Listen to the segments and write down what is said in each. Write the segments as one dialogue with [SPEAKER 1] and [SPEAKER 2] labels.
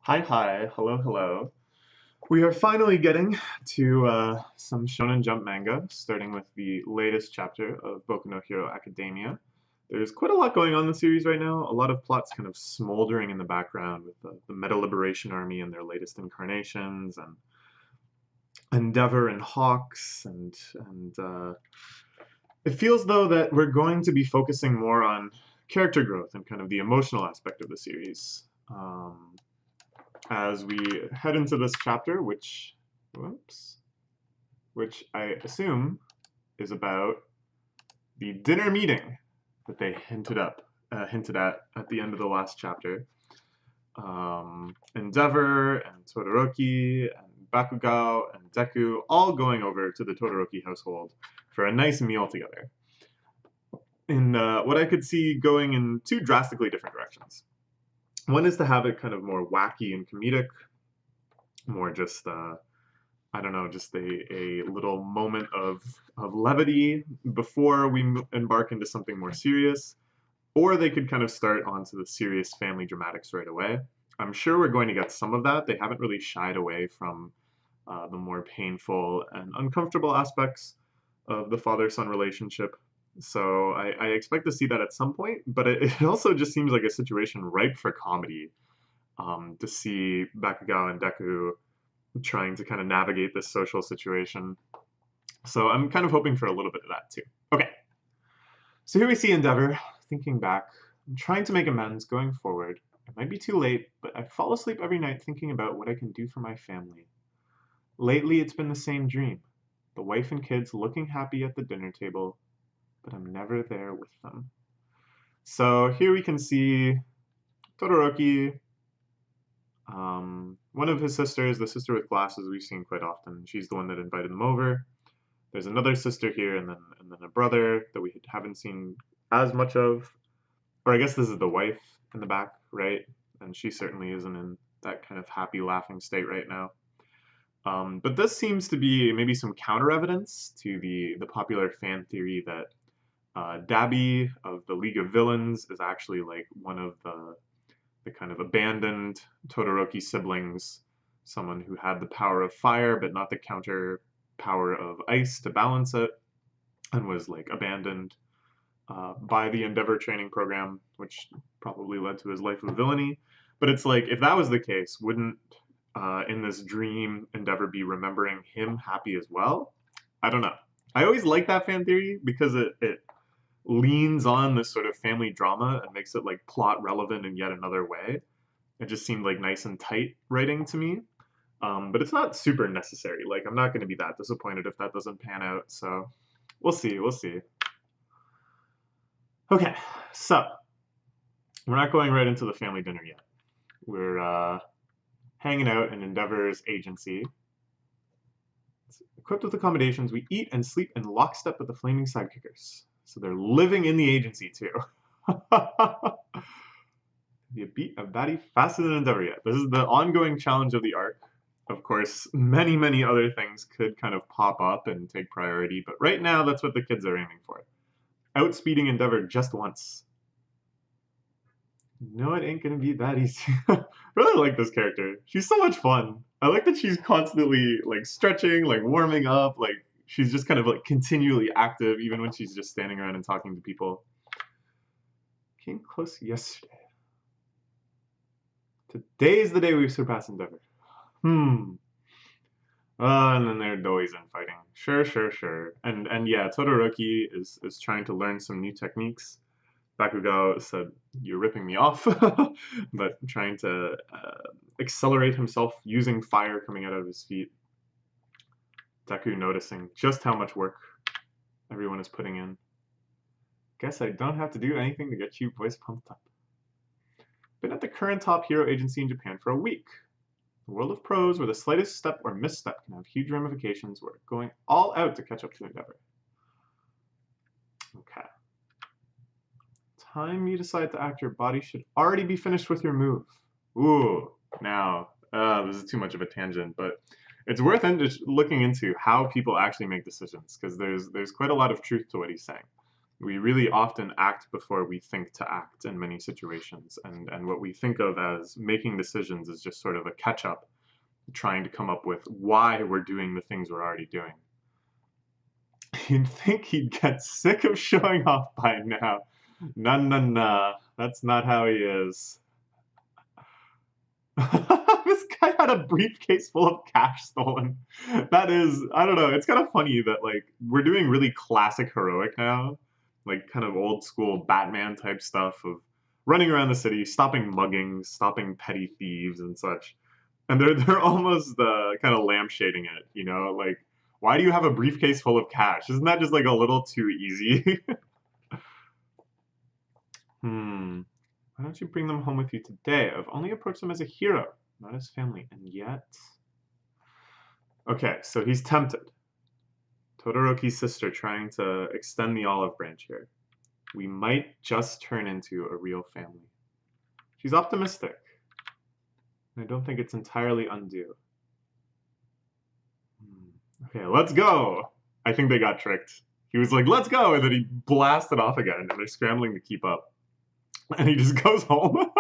[SPEAKER 1] Hi, hello, hello. We are finally getting to some Shonen Jump manga, starting with the latest chapter of Boku no Hero Academia. There's quite a lot going on in the series right now, a lot of plots kind of smoldering in the background with the Meta Liberation Army and their latest incarnations, and Endeavor and Hawks, and it feels though that we're going to be focusing more on character growth and kind of the emotional aspect of the series. As we head into this chapter, which I assume is about the dinner meeting that they hinted at the end of the last chapter. Endeavor and Todoroki and Bakugao and Deku all going over to the Todoroki household for a nice meal together. In what I could see going in two drastically different directions. One is to have it kind of more wacky and comedic, more just I don't know, just a little moment of levity before we embark into something more serious, or they could kind of start onto the serious family dramatics right away. I'm sure we're going to get some of that. They haven't really shied away from the more painful and uncomfortable aspects of the father-son relationship. So I expect to see that at some point, but it also just seems like a situation ripe for comedy, to see Bakugao and Deku trying to kind of navigate this social situation. So I'm kind of hoping for a little bit of that too. Okay, so here we see Endeavor thinking back. I'm trying to make amends going forward. It might be too late, but I fall asleep every night thinking about what I can do for my family. Lately, it's been the same dream. The wife and kids looking happy at the dinner table, but I'm never there with them. So here we can see Todoroki, one of his sisters, the sister with glasses we've seen quite often. She's the one that invited them over. There's another sister here, and then a brother that we haven't seen as much of. Or I guess this is the wife in the back, right? And she certainly isn't in that kind of happy, laughing state right now. But this seems to be maybe some counter evidence to the popular fan theory that Dabi of the League of Villains is actually like one of the kind of abandoned Todoroki siblings, someone who had the power of fire but not the counter power of ice to balance it, and was like abandoned by the Endeavor training program, which probably led to his life of villainy. But it's like, if that was the case, wouldn't in this dream Endeavor be remembering him happy as well? I don't know. I always like that fan theory because it leans on this sort of family drama and makes it like plot relevant in yet another way. It just seemed like nice and tight writing to me. But it's not super necessary. Like, I'm not going to be that disappointed if that doesn't pan out. So we'll see. We'll see. Okay, so we're not going right into the family dinner yet. We're hanging out in Endeavor's agency. Equipped with accommodations, we eat and sleep in lockstep with the flaming sidekickers. So they're living in the agency too. You beat a baddie faster than Endeavor yet. This is the ongoing challenge of the arc. Of course, many other things could kind of pop up and take priority, but right now that's what the kids are aiming for. Outspeeding Endeavor just once. No, it ain't gonna be that easy. Really like this character. She's so much fun. I like that she's constantly like stretching, like warming up, like she's just kind of like continually active even when she's just standing around and talking to people. Came close yesterday. Today's the day we've surpassed Endeavor. And then they're always infighting. Sure. And yeah, Todoroki is trying to learn some new techniques. Bakugao said, "You're ripping me off," but trying to accelerate himself using fire coming out of his feet. Deku noticing just how much work everyone is putting in. Guess I don't have to do anything to get you boys pumped up. Been at the current top hero agency in Japan for a week. The world of pros, where the slightest step or misstep can have huge ramifications, we're going all out to catch up to Endeavor. Okay. Time you decide to act, your body should already be finished with your move. Ooh, now, this is too much of a tangent, but it's worth just looking into how people actually make decisions, because there's quite a lot of truth to what he's saying. We really often act before we think to act in many situations, and what we think of as making decisions is just sort of a catch up, trying to come up with why we're doing the things we're already doing. You'd think he'd get sick of showing off by now. Nah, nah, nah. That's not how he is. This guy had a briefcase full of cash stolen. That is, I don't know, it's kind of funny that, like, we're doing really classic heroic now, like, kind of old school Batman type stuff of running around the city, stopping muggings, stopping petty thieves and such. And they're almost kind of lampshading it, you know, like, why do you have a briefcase full of cash? Isn't that just like a little too easy? Hmm. Why don't you bring them home with you today? I've only approached them as a hero, not as family, and yet. Okay, so he's tempted. Todoroki's sister trying to extend the olive branch here. We might just turn into a real family. She's optimistic. I don't think it's entirely undue. Okay, let's go! I think they got tricked. He was like, let's go! And then he blasted off again, and they're scrambling to keep up. And he just goes home.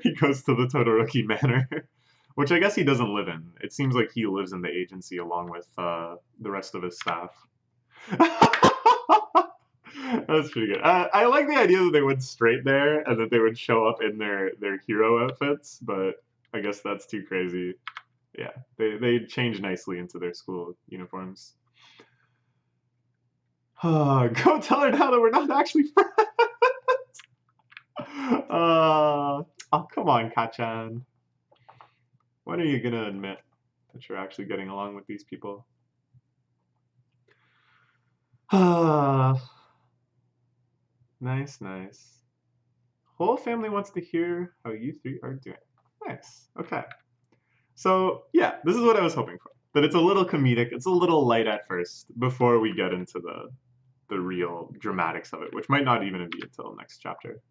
[SPEAKER 1] He goes to the Todoroki Manor, which I guess he doesn't live in. It seems like he lives in the agency along with the rest of his staff. That's pretty good. I like the idea that they went straight there and that they would show up in their hero outfits, but I guess that's too crazy. Yeah, they change nicely into their school uniforms. Go tell her now that we're not actually friends. Oh, come on, Kachan. When are you gonna admit that you're actually getting along with these people? Nice, nice. Whole family wants to hear how you three are doing. Nice. Okay. So, yeah, this is what I was hoping for. That it's a little comedic, it's a little light at first, before we get into the real dramatics of it, which might not even be until next chapter.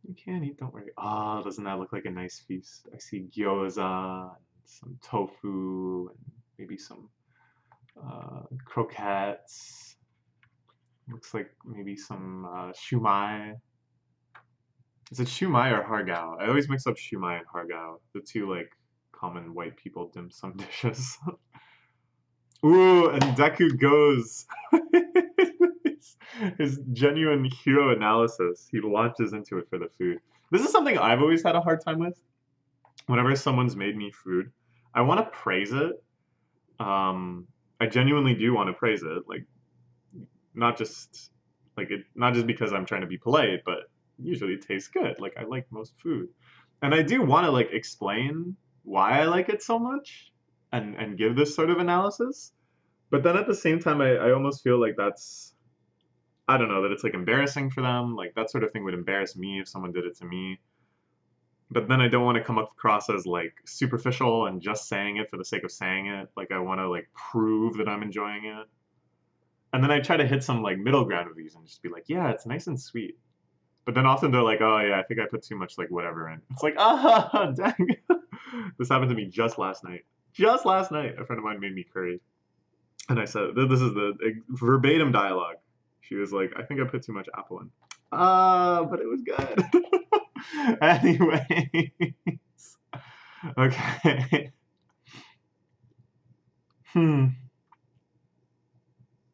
[SPEAKER 1] You can eat, don't worry. Ah, doesn't that look like a nice feast? I see gyoza, and some tofu, and maybe some croquettes. Looks like maybe some shumai. Is it shumai or hargao? I always mix up shumai and hargao, the two like common white people dim sum dishes. Ooh, and Deku goes his genuine hero analysis. He launches into it for the food. This is something I've always had a hard time with. Whenever someone's made me food, I want to praise it. I genuinely do want to praise it, like not just not just because I'm trying to be polite, but usually it tastes good. Like I like most food, and I do want to like explain why I like it so much, and give this sort of analysis. But then at the same time, I almost feel like that's I don't know that it's like embarrassing for them. Like that sort of thing would embarrass me if someone did it to me. But then I don't want to come across as like superficial and just saying it for the sake of saying it. Like I want to like prove that I'm enjoying it. And then I try to hit some like middle ground with these and just be like, yeah, it's nice and sweet. But then often they're like, oh yeah, I think I put too much like whatever in. It's like, ah, dang. This happened to me just last night. Just last night, a friend of mine made me curry. And I said, this is the verbatim dialogue. She was like, I think I put too much apple in. But it was good. Anyways. Okay. Hmm.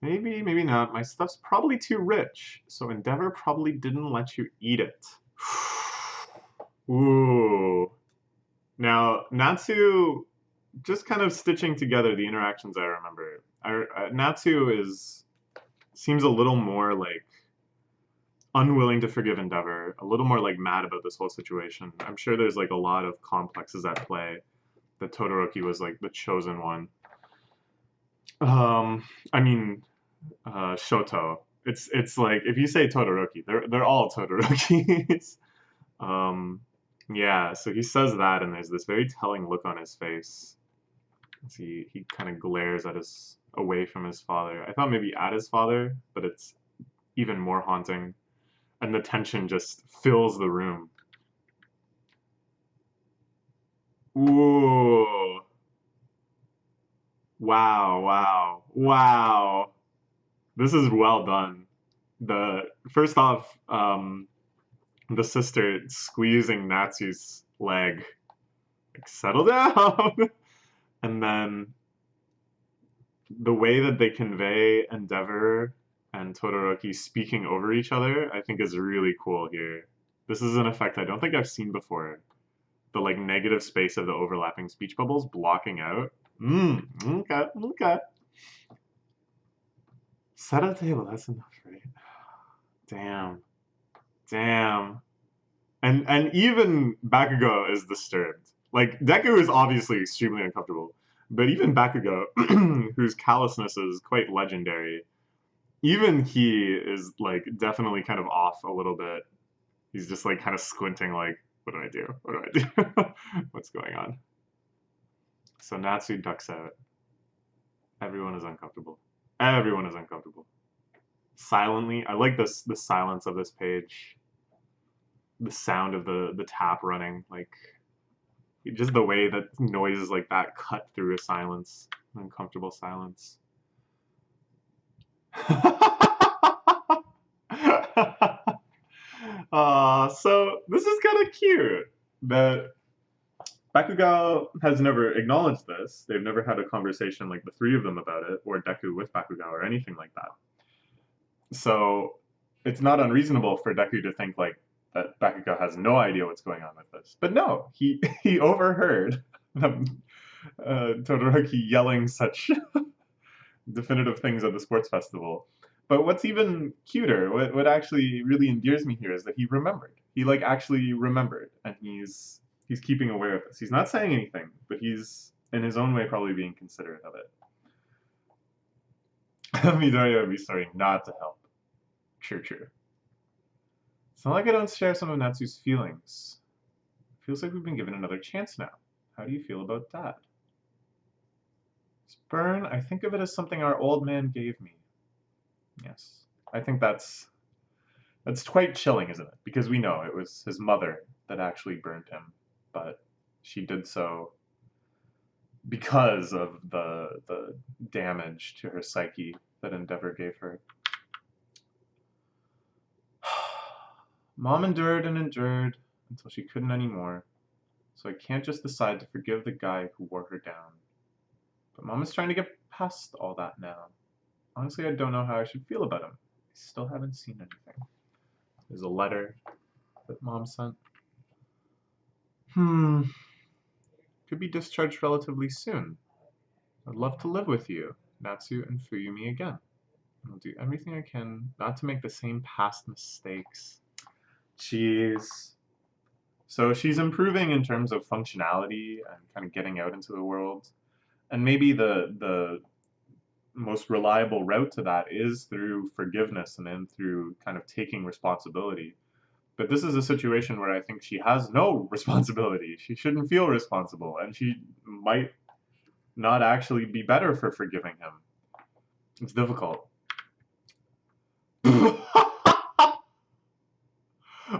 [SPEAKER 1] Maybe, maybe not. My stuff's probably too rich, so Endeavor probably didn't let you eat it. Ooh. Now, Natsu, just kind of stitching together the interactions I remember. Natsu seems a little more like unwilling to forgive Endeavor, a little more like mad about this whole situation. I'm sure there's like a lot of complexes at play. That Todoroki was like the chosen one. I mean, Shoto. It's like if you say Todoroki, they're all Todorokis. um, yeah, so he says that, and there's this very telling look on his face. As he kind of glares at his away from his father. I thought maybe at his father, but it's even more haunting, and the tension just fills the room. Ooh. Wow, wow, wow. This is well done. the first off, the sister squeezing Natsu's leg, like, settle down, and then the way that they convey Endeavor and Todoroki speaking over each other, I think is really cool here. This is an effect I don't think I've seen before. The like negative space of the overlapping speech bubbles blocking out. Okay, okay. Set a table, that's enough, right? Damn. Damn. And even Bakugo is disturbed. Like, Deku is obviously extremely uncomfortable, but even Bakugo, whose callousness is quite legendary, even he is like definitely kind of off a little bit. He's just like kind of squinting, like, what do I do? What do I do? What's going on? So Natsu ducks out. Everyone is uncomfortable. Everyone is uncomfortable. Silently, I like this the silence of this page. The sound of the tap running, like just the way that noises like that cut through a silence, uncomfortable silence. So this is kind of cute that Bakugo has never acknowledged this. They've never had a conversation like the three of them about it, or Deku with Bakugo, or anything like that. So it's not unreasonable for Deku to think like that Bakugo has no idea what's going on with this. But no, he he overheard Todoroki yelling such definitive things at the sports festival. But what's even cuter, what actually really endears me here is that he remembered. He like actually remembered, and he's keeping aware of this. He's not saying anything, but he's in his own way probably being considerate of it. Midoriya would be starting not to help. True, true. It's not like I don't share some of Natsu's feelings. Feels like we've been given another chance now. How do you feel about that? Burn, I think of it as something our old man gave me. Yes. I think that's quite chilling, isn't it? Because we know it was his mother that actually burned him, but she did so because of the damage to her psyche that Endeavor gave her. Mom endured and endured until she couldn't anymore, so I can't just decide to forgive the guy who wore her down. But Mom is trying to get past all that now. Honestly, I don't know how I should feel about him. I still haven't seen anything. There's a letter that Mom sent. Could be discharged relatively soon. I'd love to live with you, Natsu and Fuyumi again. I'll do everything I can not to make the same past mistakes. Jeez. So she's improving in terms of functionality and kind of getting out into the world. And maybe the most reliable route to that is through forgiveness and then through kind of taking responsibility. But this is a situation where I think she has no responsibility. She shouldn't feel responsible, and she might not actually be better for forgiving him. It's difficult.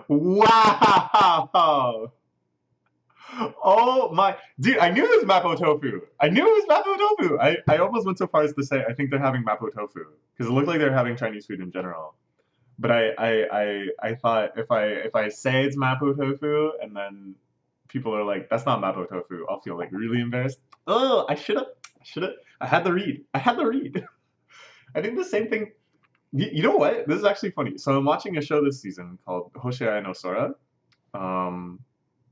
[SPEAKER 1] Wow! Oh my, dude! I knew it was Mapo Tofu. I knew it was Mapo Tofu. I almost went so far as to say I think they're having Mapo Tofu because it looked like they're having Chinese food in general. But I thought if I say it's Mapo Tofu and then people are like that's not Mapo Tofu, I'll feel like really embarrassed. Oh, I should have. I had the read. I had the read. I think the same thing. You know what? This is actually funny. So I'm watching a show this season called Hoshiai no Sora. Um,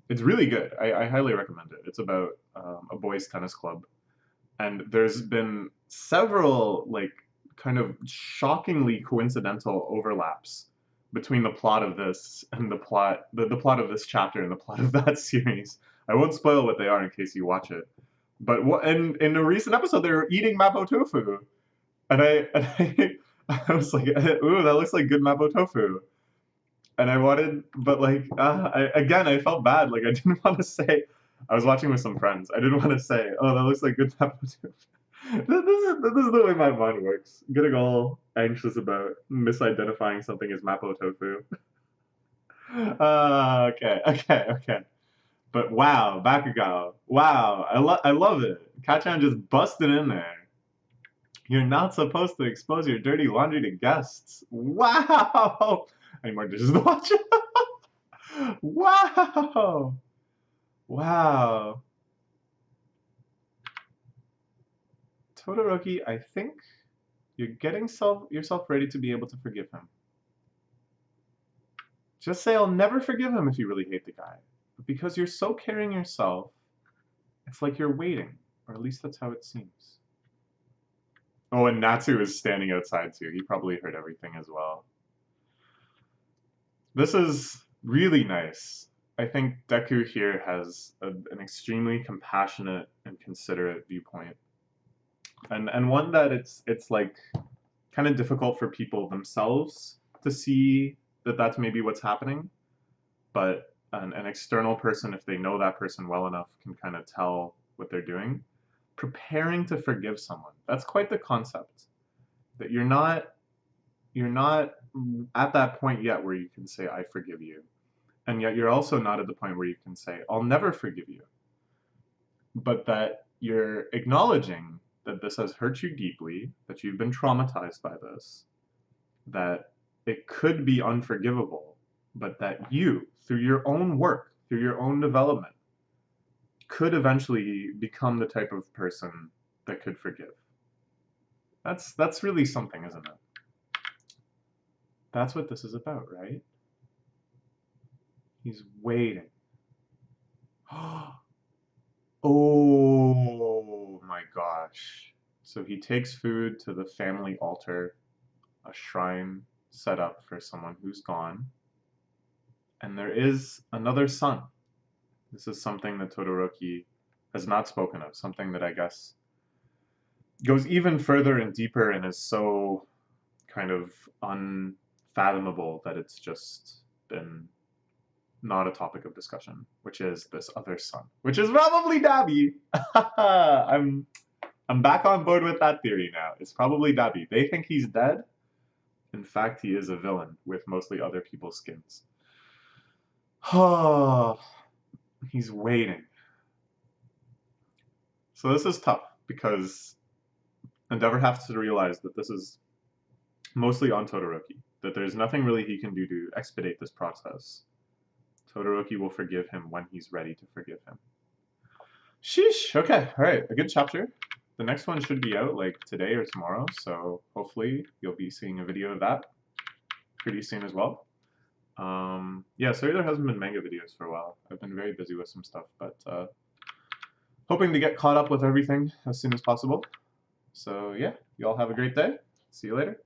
[SPEAKER 1] it's really good. I highly recommend it. It's about a boys' tennis club, and there's been several like kind of shockingly coincidental overlaps between the plot of this and the plot of this chapter and the plot of that series. I won't spoil what they are in case you watch it. But in a recent episode, they were eating Mapo tofu, and I was like, ooh, that looks like good Mapo tofu. And I wanted, but like, I felt bad. Like I didn't want to say. I was watching with some friends. I didn't want to say, oh, that looks like good Mapo tofu. This is the way my mind works. Getting all anxious about misidentifying something as Mapo tofu. Okay. But wow, Bakugo. Wow, I love it. Kachan just busted in there. You're not supposed to expose your dirty laundry to guests. Wow! I need more dishes to watch. Wow! Wow. Todoroki, I think you're getting yourself ready to be able to forgive him. Just say, I'll never forgive him if you really hate the guy. But because you're so caring yourself, it's like you're waiting. Or at least that's how it seems. Oh, and Natsu is standing outside too. He probably heard everything as well. This is really nice. I think Deku here has an extremely compassionate and considerate viewpoint. And one that it's like kind of difficult for people themselves to see that that's maybe what's happening, but an external person, if they know that person well enough, can kind of tell what they're doing. Preparing to forgive someone. That's quite the concept. That you're not at that point yet where you can say, I forgive you. And yet you're also not at the point where you can say, I'll never forgive you. But that you're acknowledging that this has hurt you deeply, that you've been traumatized by this, that it could be unforgivable, but that you, through your own work, through your own development, could eventually become the type of person that could forgive. That's really something, isn't it? That's what this is about, right? He's waiting. Oh my gosh. So he takes food to the family altar, a shrine set up for someone who's gone. And there is another son. This is something that Todoroki has not spoken of, something that I guess goes even further and deeper and is so kind of unfathomable that it's just been not a topic of discussion, which is this other son, which is probably Dabi. I'm back on board with that theory now. It's probably Dabi. They think he's dead. In fact, he is a villain with mostly other people's skins. Oh, he's waiting. So this is tough because Endeavor has to realize that this is mostly on Todoroki, that there's nothing really he can do to expedite this process. Todoroki will forgive him when he's ready to forgive him. Sheesh. Okay, alright, a good chapter. The next one should be out like today or tomorrow, so hopefully you'll be seeing a video of that pretty soon as well. Yeah, sorry there hasn't been manga videos for a while. I've been very busy with some stuff, but hoping to get caught up with everything as soon as possible. So yeah, you all have a great day. See you later.